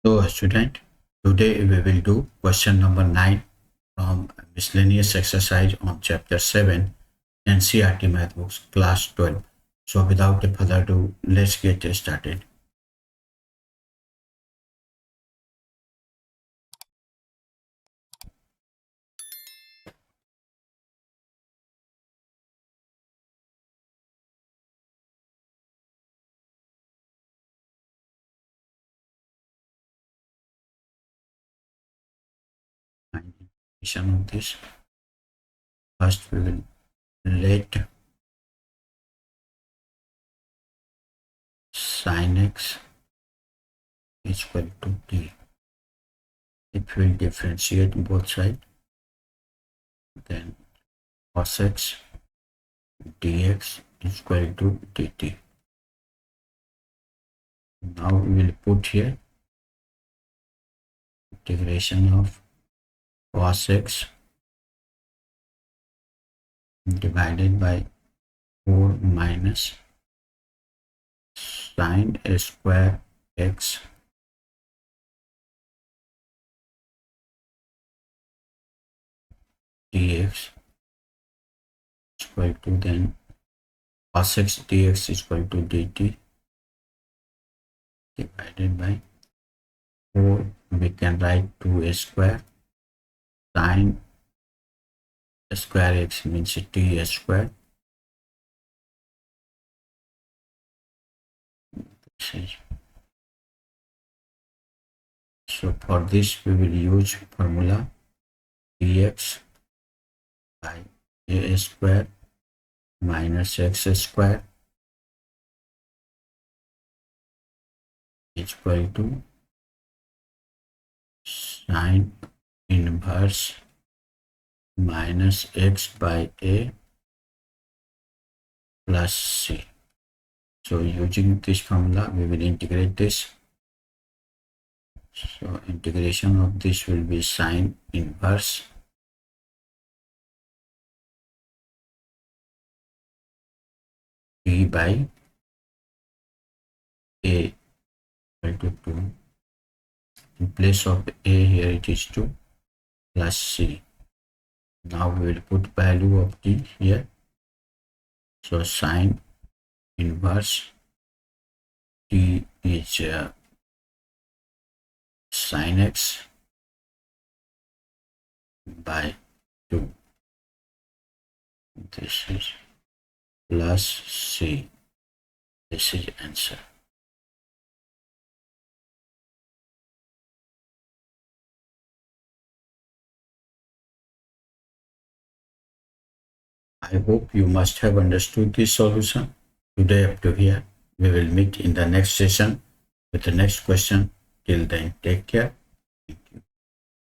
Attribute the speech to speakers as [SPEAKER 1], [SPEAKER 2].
[SPEAKER 1] So student, today we will do question number 9 from miscellaneous exercise on chapter 7 NCERT math books class 12. So without further ado, let's get started. Definition of this. First we will let sin x is equal to t. If we will differentiate both sides, then cos x dx is equal to dt. Now we will put here integration of cos x divided by 4 minus sin square x dx is equal to then cos x dx is equal to dt divided by 4. We can write 2 square sin square x means t square. So for this we will use formula dx by a square minus x square is equal to sin inverse minus x by a plus c. So using this formula we will integrate this. So integration of this will be sin inverse t by a equal to 2. In place of a here it is 2 plus c. Now we will put value of t here. So sin inverse t is sin x by 2. This is plus c. This is answer. I hope you must have understood this solution. Today up to here. We will meet in the next session with the next question. Till then, take care.